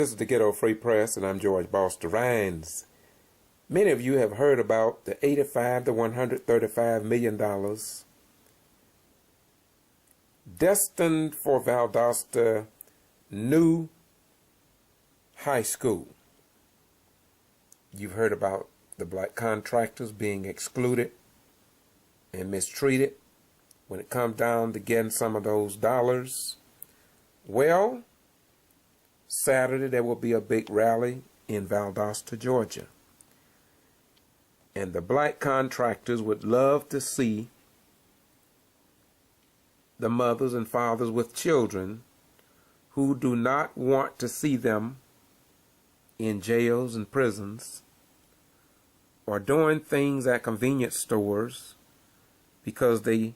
This is the Ghetto Free Press, and I'm George Buster Rhynes. Many of you have heard about the $85 to $135 million destined for Valdosta new high school. You've heard about the black contractors being excluded and mistreated when it comes down to getting some of those dollars. Well, Saturday there will be a big rally in Valdosta, Georgia. And the black contractors would love to see the mothers and fathers with children who do not want to see them in jails and prisons or doing things at convenience stores because they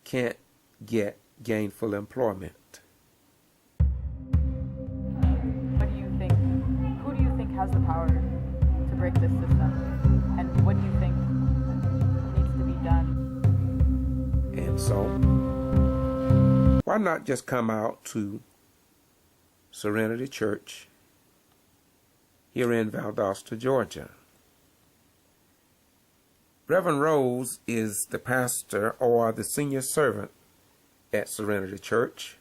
can't get gainful employment. What do you think? Who do you think has the power to break this system? And what do you think needs to be done? And so, why not just come out to Serenity Church here in Valdosta, Georgia? Reverend Rose is the pastor or the senior servant at Serenity Church,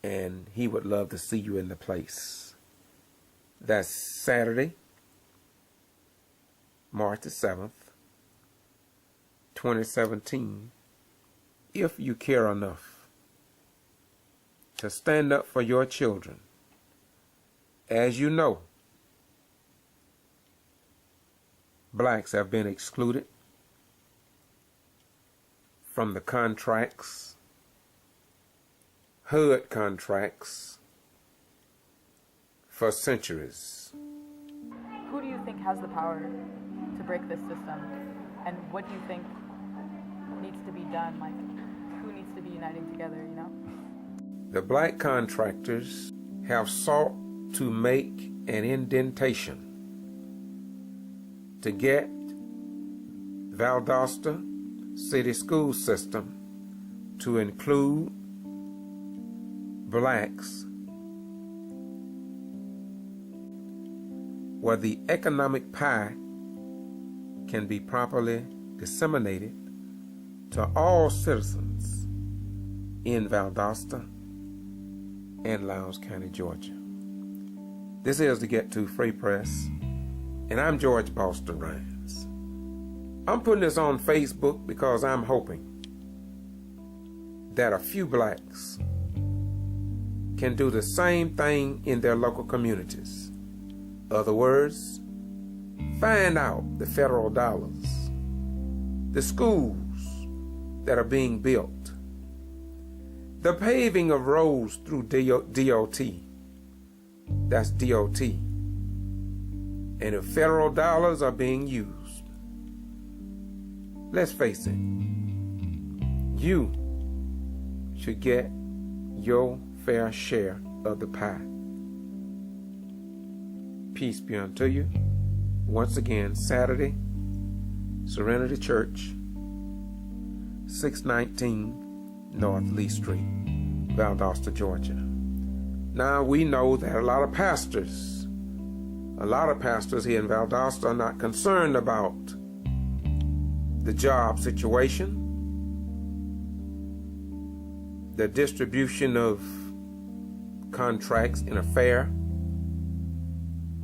and he would love to see you in the place. That's Saturday, March the 7th, 2017, if you care enough to stand up for your children. As you know, blacks have been excluded from the contracts, HUD contracts, for centuries. Who do you think has the power to break this system? And what do you think needs to be done? Like, who needs to be uniting together, you know? The black contractors have sought to make an indentation to get Valdosta city school system to include blacks where the economic pie can be properly disseminated to all citizens in Valdosta and Lowndes County, Georgia. This is the Get To Free Press, and I'm George Buster Rhynes. I'm putting this on Facebook because I'm hoping that a few blacks can do the same thing in their local communities. Other words, find out the federal dollars, the schools that are being built, the paving of roads through DOT. That's DOT. And if federal dollars are being used, let's face it, you should get your fair share of the pie. Peace be unto you. Once again, Saturday, Serenity Church, 619 North Lee Street, Valdosta, Georgia. Now, we know that a lot of pastors here in Valdosta are not concerned about the job situation, the distribution of contracts in a fair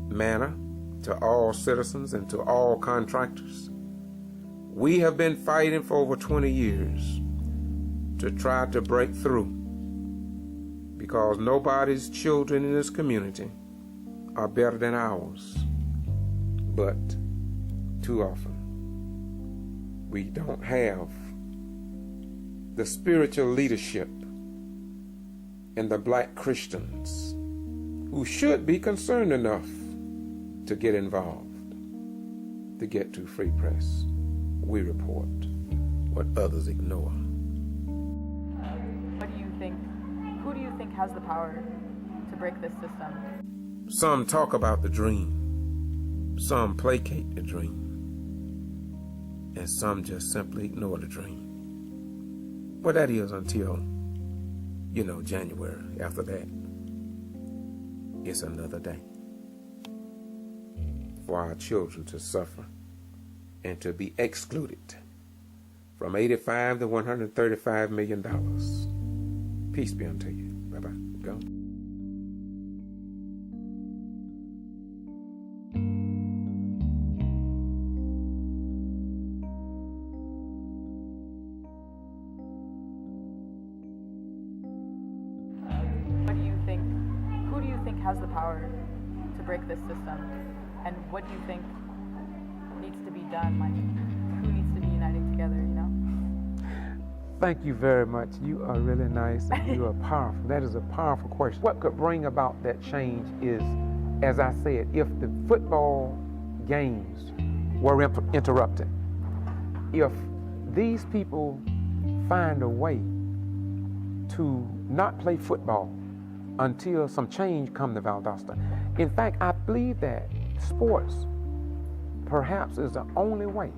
manner to all citizens and to all contractors. We have been fighting for over 20 years to try to break through, because nobody's children in this community are better than ours. But too often, we don't have the spiritual leadership and the black Christians who should be concerned enough to get involved. To Get To Free Press, we report what others ignore. What do you think? Who do you think has the power to break this system? Some talk about the dream, some placate the dream, and some just simply ignore the dream. Well, that is until, January. After that, it's another day for our children to suffer and to be excluded from $85 to $135 million. Peace be unto you. Bye-bye. Go. Who do you think has the power to break this system? And what do you think needs to be done? Like, who needs to be uniting together, you know? Thank you very much. You are really nice and you are powerful. That is a powerful question. What could bring about that change is, as I said, if the football games were interrupted, if these people find a way to not play football until some change come to Valdosta. In fact, I believe that sports perhaps is the only way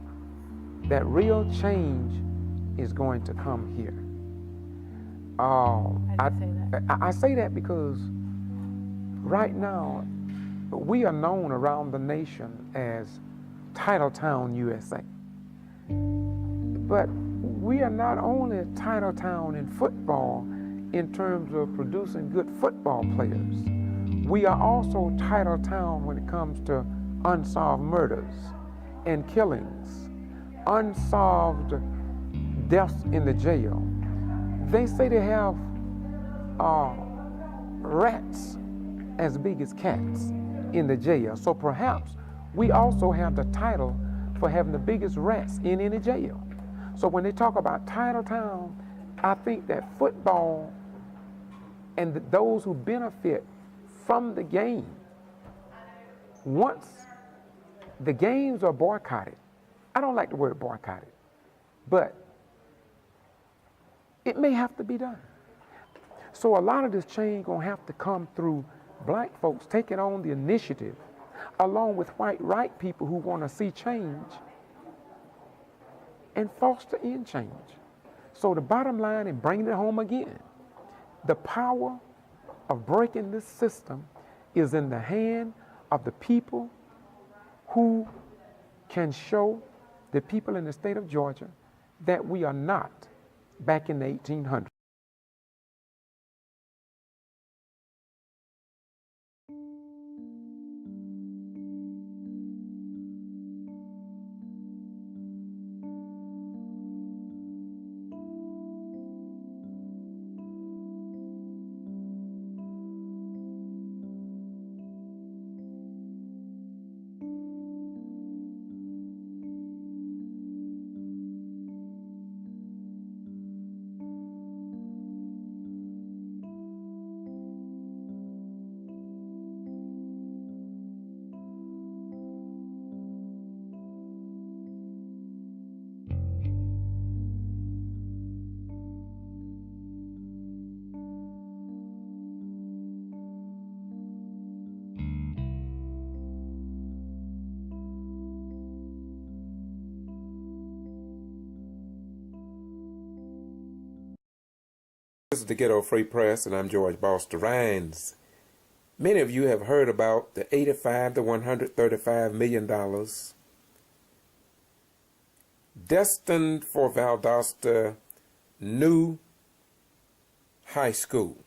that real change is going to come here. I say that because right now we are known around the nation as Titletown, USA. But we are not only Titletown in football in terms of producing good football players. We are also Titletown when it comes to unsolved murders and killings, unsolved deaths in the jail. They say they have rats as big as cats in the jail. So perhaps we also have the title for having the biggest rats in any jail. So when they talk about Titletown, I think that football and those who benefit from the game, once the games are boycotted, I don't like the word boycotted, but it may have to be done. So a lot of this change gonna have to come through black folks taking on the initiative, along with white people who wanna see change and foster in change. So the bottom line, and bringing it home again, the power of breaking this system is in the hand of the people who can show the people in the state of Georgia that we are not back in the 1800s. This is the Ghetto Free Press, and I'm George Boster Rhines. Many of you have heard about the $85 to $135 million destined for Valdosta new high school.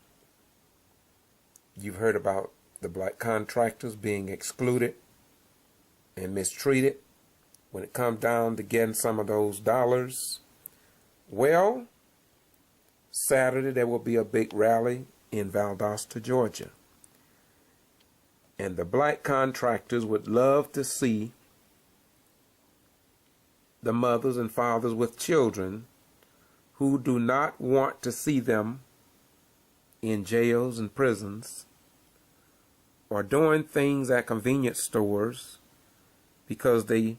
You've heard about the black contractors being excluded and mistreated when it comes down to getting some of those dollars. Well, Saturday there will be a big rally in Valdosta, Georgia. And the black contractors would love to see the mothers and fathers with children who do not want to see them in jails and prisons or doing things at convenience stores because they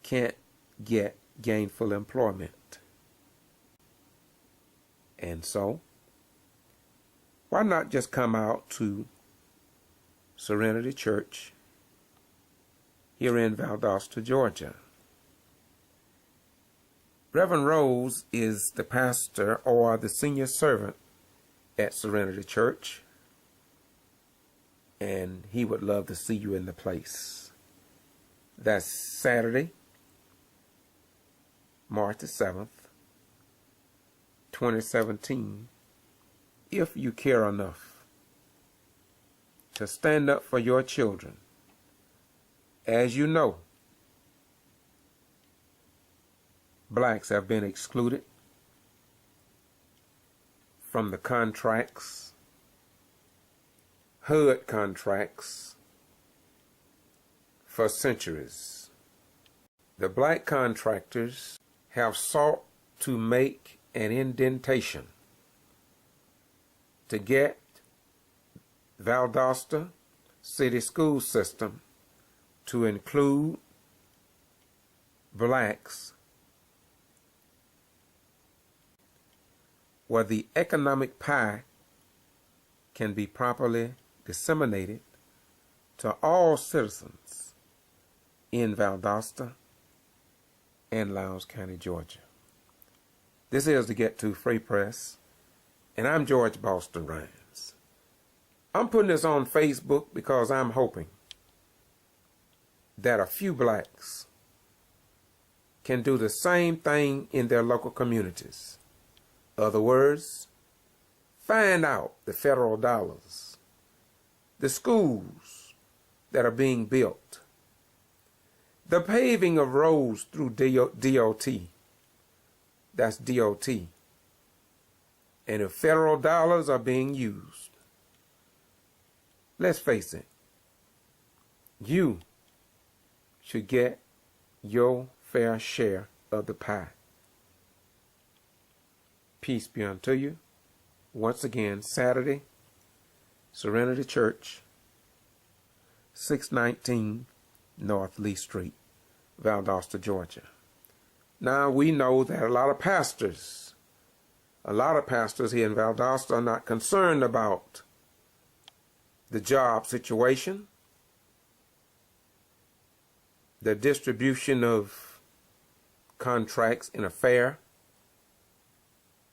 can't get gainful employment. And so, why not just come out to Serenity Church here in Valdosta, Georgia? Reverend Rose is the pastor or the senior servant at Serenity Church. and he would love to see you in the place. That's Saturday, March the 7th, 2017, if you care enough to stand up for your children. As you know, blacks have been excluded from the contracts, HUD contracts, for centuries. The black contractors have sought to make an indentation to get Valdosta City School System to include blacks, where the economic pie can be properly disseminated to all citizens in Valdosta and Lowndes County, Georgia. This is the Get To Free Press, and I'm George Boston Rhymes. I'm putting this on Facebook because I'm hoping that a few blacks can do the same thing in their local communities. Other words, find out the federal dollars, the schools that are being built, the paving of roads through DOT, that's DOT, and if federal dollars are being used. Let's face it, you should get your fair share of the pie. Peace be unto you. Once again, Saturday, Serenity Church, 619 North Lee Street, Valdosta, Georgia. Now, we know that a lot of pastors here in Valdosta are not concerned about the job situation, the distribution of contracts in a fair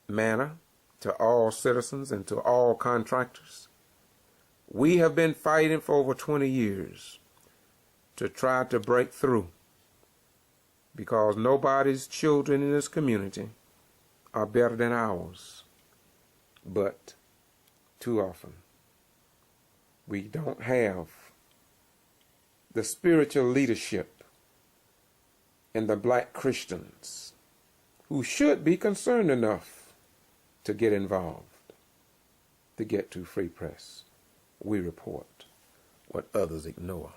manner to all citizens and to all contractors. We have been fighting for over 20 years to try to break through, because nobody's children in this community are better than ours. But too often, we don't have the spiritual leadership in the black Christians who should be concerned enough to get involved. To Get To Free Press, we report what others ignore.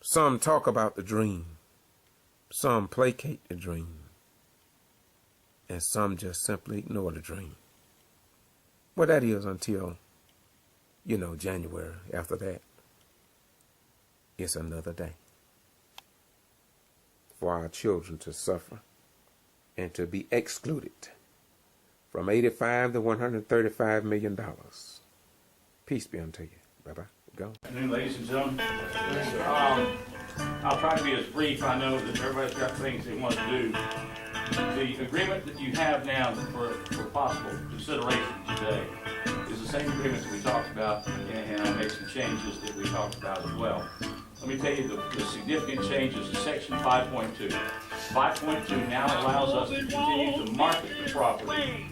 Some talk about the dream, some placate the dream, and some just simply ignore the dream. Well, that is until, January. After that, it's another day for our children to suffer and to be excluded from $85 to $135 million. Peace be unto you. Bye-bye. Go. Good afternoon, ladies and gentlemen. I'll try to be as brief. I know that everybody's got things they want to do. The agreement that you have now for possible consideration today is the same agreement that we talked about, and I'll make some changes that we talked about as well. Let me tell you the significant changes in Section 5.2. 5.2 now allows us to continue to market the property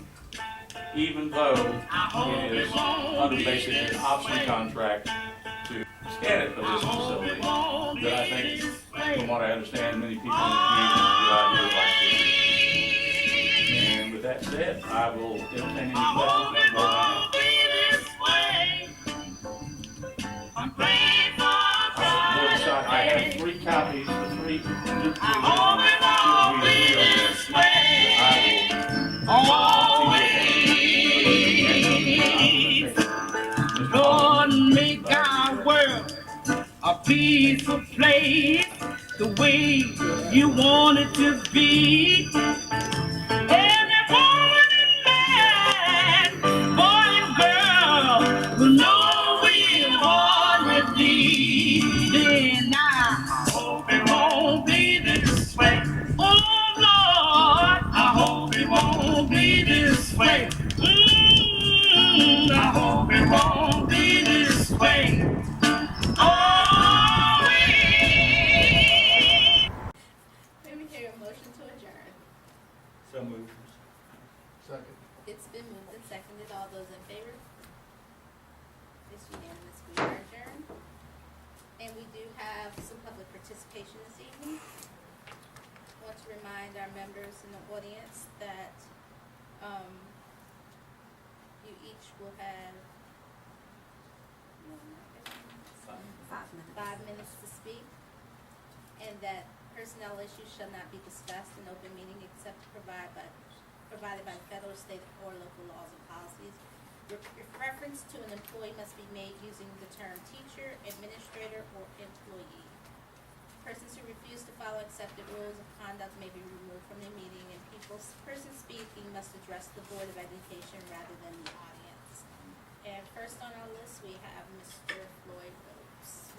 even though it is under basically an option contract to tenant of this facility, that I think, from what I understand, many people in the community would like to see. And with that said, I will entertain any questions that you I have 3 copies, the 3 Lord, make our world a peaceful place, the way you want it to be. Every woman and man, boy and girl, will know we want to be. Then I hope it won't be this way. Oh Lord, I hope it won't be this way. I hope it won't be this way. participation this evening. I want to remind our members in the audience that you each will have 5 minutes to speak, and that personnel issues shall not be discussed in open meeting except provided by federal, state, or local laws and policies. Reference to an employee must be made using the term teacher, administrator, or employee. Persons who refuse to follow accepted rules of conduct may be removed from the meeting, and persons speaking must address the Board of Education rather than the audience. And first on our list, we have Mr. Floyd Rhodes.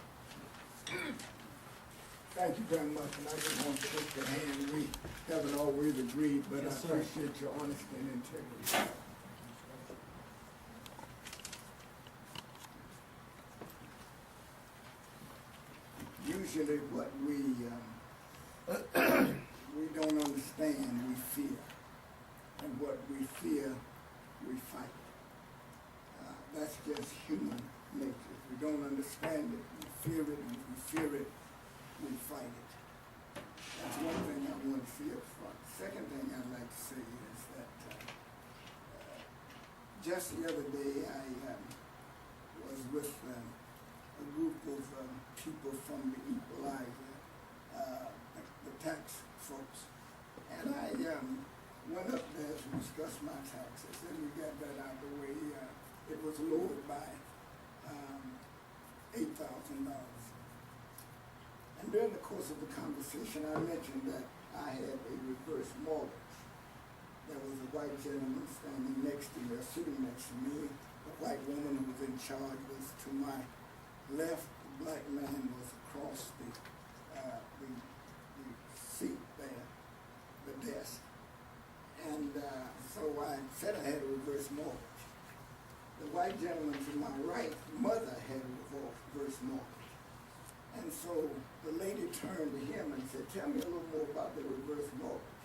Thank you very much, and I just want to shake your hand. We haven't always agreed, but I appreciate your honesty and integrity. Usually what we don't understand, we fear. And what we fear, we fight. That's just human nature. If we don't understand it, we fear it, and if we fear it, we fight it. That's one thing I want to see up front. Second thing I'd like to say is that just the other day I was with a group of people from the Equalizer, the tax folks, and I went up there to discuss my taxes, and we got that out of the way. It was lowered by $8,000. And during the course of the conversation, I mentioned that I had a reverse mortgage. There was a white gentleman standing next to me, or sitting next to me. The white woman who was in charge was to my left. The black man was across the seat there, the desk. And so I said I had a reverse mortgage. The white gentleman to my right, mother had a reverse mortgage. And so the lady turned to him and said, "Tell me a little more about the reverse mortgage."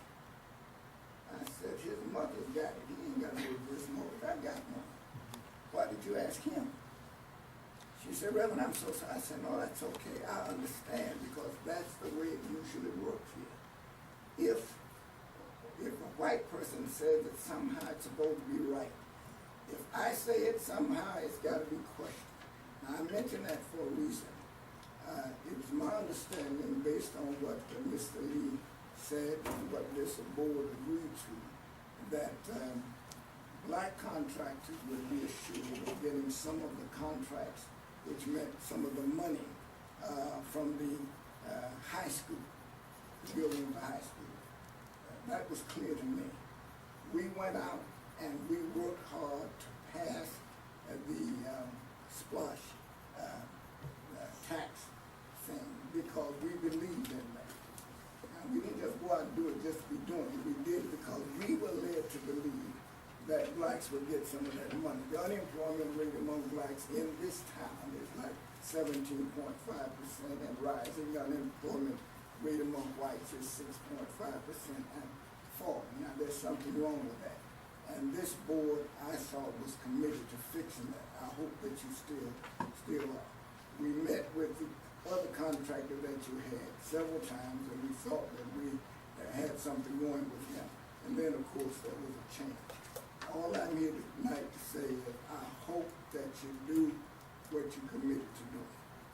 I said, "His mother's got it. He ain't got no reverse mortgage. I got one." "Why did you ask him?" She said, "Reverend, I'm so sorry." I said, "No, that's okay. I understand, because that's the way it usually works here. If a white person says that somehow it's supposed to be right, if I say it, somehow it's got to be questioned." Now, I mention that for a reason. It was my understanding, based on what Mr. Lee said and what this board agreed to, that black contractors would be assured of getting some of the contracts, which meant some of the money from the high school, the building of the high school. That was clear to me. We went out and we worked hard to pass the splosh tax thing, because we believed in that. Now, we didn't just go out and do it just to be doing it. We did it because we were led to believe that blacks would get some of that money. The unemployment rate among blacks in this town is like 17.5% and rising. The unemployment rate among whites is 6.5% and falling. Now, there's something wrong with that. And this board, I saw, was committed to fixing that. I hope that you still are. We met with the other contractor that you had several times, and we thought that we had something going with him. And then, of course, there was a change. All I'm here tonight to say is I hope that you do what you committed to do.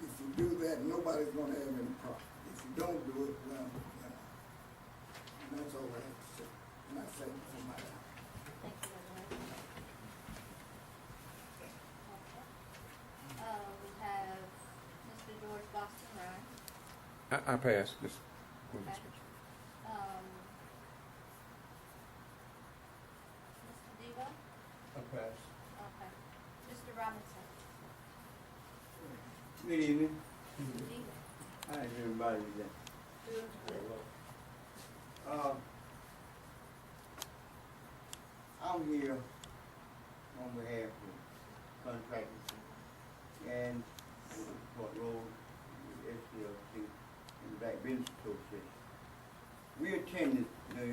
If you do that, nobody's going to have any problem. If you don't do it, well, and that's all I have to say. And I thank you for my time. Thank you, Reverend. We have Mr. George Boston Ryan. I pass this. Okay. Mr. Devo? I pass. Okay. Mr. Robinson? Good evening. Mr. Devo? How is everybody today? Doing good. I'm here on behalf of contractors and Port Road, SDLC, and the Black Business Association. We attended the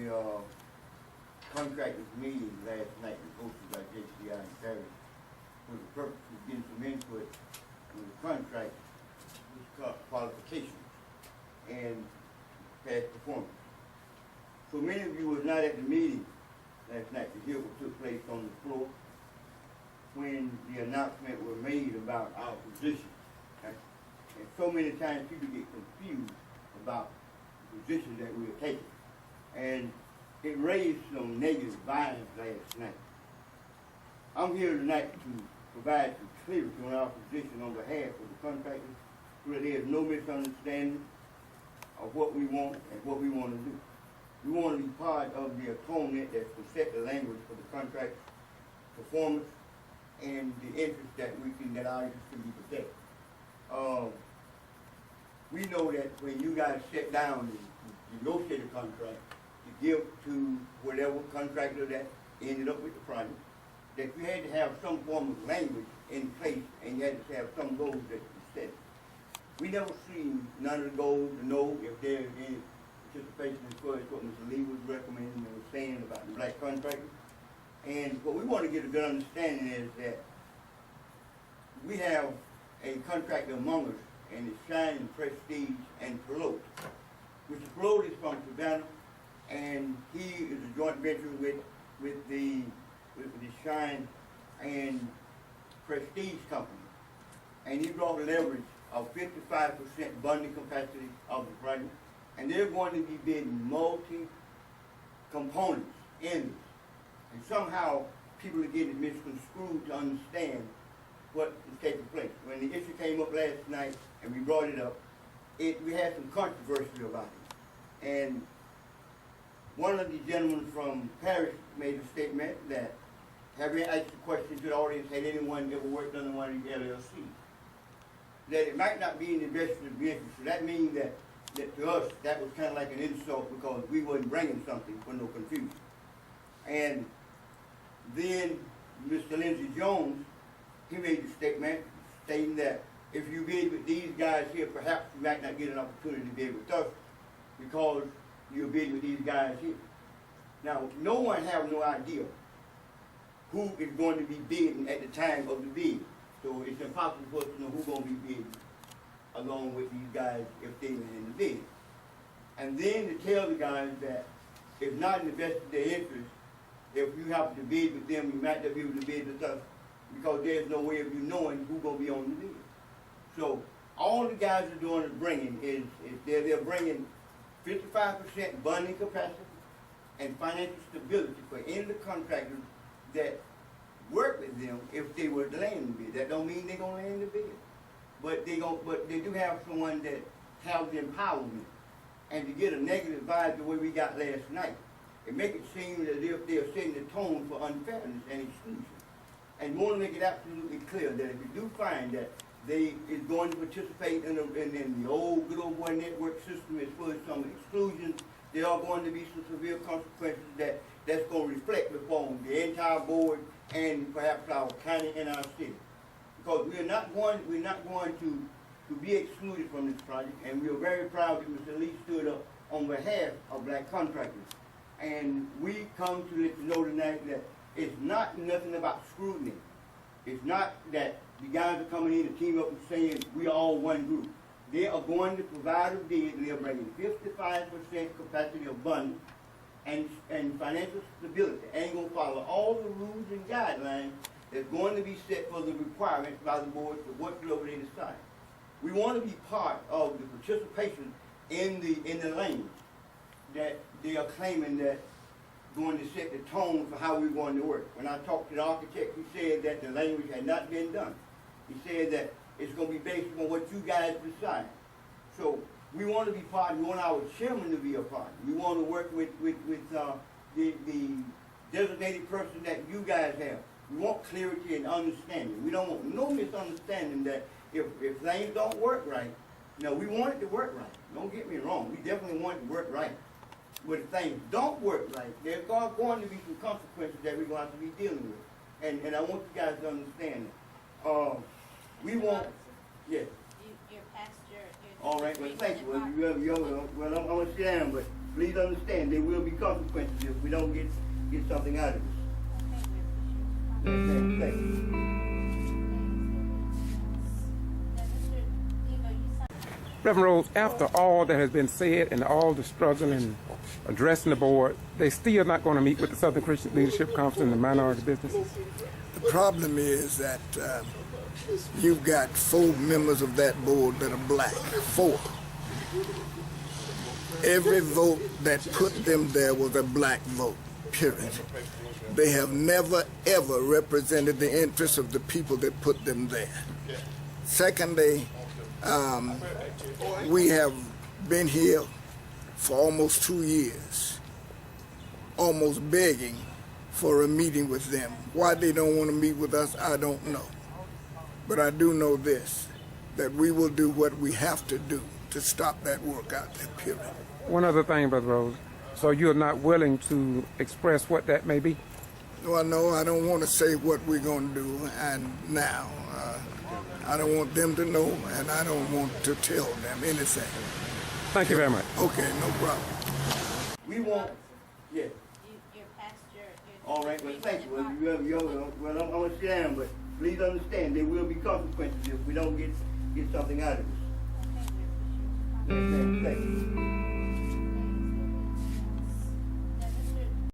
contractors meeting last night, hosted by G.B.R. and Paris, for the purpose of getting some input on the contract, which is called qualifications. and past performance. So many of you was not at the meeting last night to hear what took place on the floor when the announcement was made about our position. Okay? And so many times people get confused about the position that we are taking. And it raised some negative violence last night. I'm here tonight to provide some clarity on our position on behalf of the contractors so that there is no misunderstanding of what we want and what we want to do. We want to be part of the atonement that will set the language for the contract performance and the interest that our interest can be protected. We know that when you guys sit down and negotiate a contract to give to whatever contractor that ended up with the project, that you had to have some form of language in place and you had to have some goals that you set. We never seen none of the goals to know if there's any participation as far as what Mr. Lee was recommending and was saying about the black contractors. And what we want to get a good understanding is that we have a contractor among us, and it's Shine, Prestige, and Pelote. Mr. Pelote is from Savannah, and he is a joint venture with the Shine and Prestige company. And he brought a leverage of 55% bonding capacity of the project. And they're going to be bidding multi-components in this. And somehow people are getting misconstrued to understand what is taking place. When the issue came up last night and we brought it up, we had some controversy about it. And one of the gentlemen from Paris made a statement that, having asked the question to the audience, had anyone ever worked under one of these LLCs? That it might not be in the best of the interest. So that means that to us, that was kind of like an insult because we wasn't bringing something for no confusion. And then Mr. Lindsey Jones, he made a statement stating that if you bid with these guys here, perhaps you might not get an opportunity to bid with us because you're bidding with these guys here. Now, no one has no idea who is going to be bidding at the time of the bid. So it's impossible for us to know who's going to be bidding along with these guys if they were in the bid. And then to tell the guys that it's not in the best of their interest, if you have to bid with them, you might not be able to bid with us because there's no way of you knowing who's going to be on the bid. So all the guys are doing is bringing is they're bringing 55% bonding capacity and financial stability for any of the contractors that work with them if they were to land the bid. That don't mean they're going to land the bid. But they do have someone that has the empowerment. And to get a negative vibe the way we got last night, it makes it seem as if they're setting the tone for unfairness and exclusion. And we want to make it absolutely clear that if you do find that they is going to participate in the old good old boy network system as far as some exclusions, there are going to be some severe consequences that's going to reflect upon the entire board and perhaps our county and our city. Because we're not going to be excluded from this project, and we are very proud that Mr. Lee stood up on behalf of black contractors. And we come to let you know tonight that it's not nothing about scrutiny. It's not that the guys are coming in to team up and saying we are all one group. They are going to provide a bid. They are bringing 55% capacity of funding and financial stability. And going to follow all the rules and guidelines that's going to be set for the requirements by the board for whatever they decide. We want to be part of the participation in the language that they are claiming that going to set the tone for how we're going to work. When I talked to the architect, he said that the language had not been done. He said that it's going to be based on what you guys decide. So we want to be part. We want our chairman to be a part. We want to work with the designated person that you guys have. We want clarity and understanding. We don't want no misunderstanding that if things don't work right, we want it to work right. Don't get me wrong. We definitely want it to work right. But if things don't work right, there are going to be some consequences that we're going to have to be dealing with. And I want you guys to understand that. We want, yes. Your pastor. All right, well, thank you. Well, I'm going to sit down, but please understand there will be consequences if we don't get something out of this. Okay, we appreciate it. Thank you. Reverend Rose, after all that has been said and all the struggle and addressing the board, they still not going to meet with the Southern Christian Leadership Conference and the minority businesses? The problem is that you've got 4 members of that board that are black. 4. Every vote that put them there was a black vote, period. They have never, ever represented the interests of the people that put them there. Secondly, we have been here for almost 2 years, almost begging for a meeting with them. Why they don't want to meet with us, I don't know. But I do know this, that we will do what we have to do to stop that work out there, period. One other thing, Brother Rose. So you're not willing to express what that may be? Well, no, I don't want to say what we're going to do and now. I don't want them to know, and I don't want to tell them anything. Thank you very much. Okay, no problem. We want, yeah. Your pastor. All right, well, thank you. Well, I'm going to sit down, but please understand there will be consequences if we don't get something out of this. Thank you.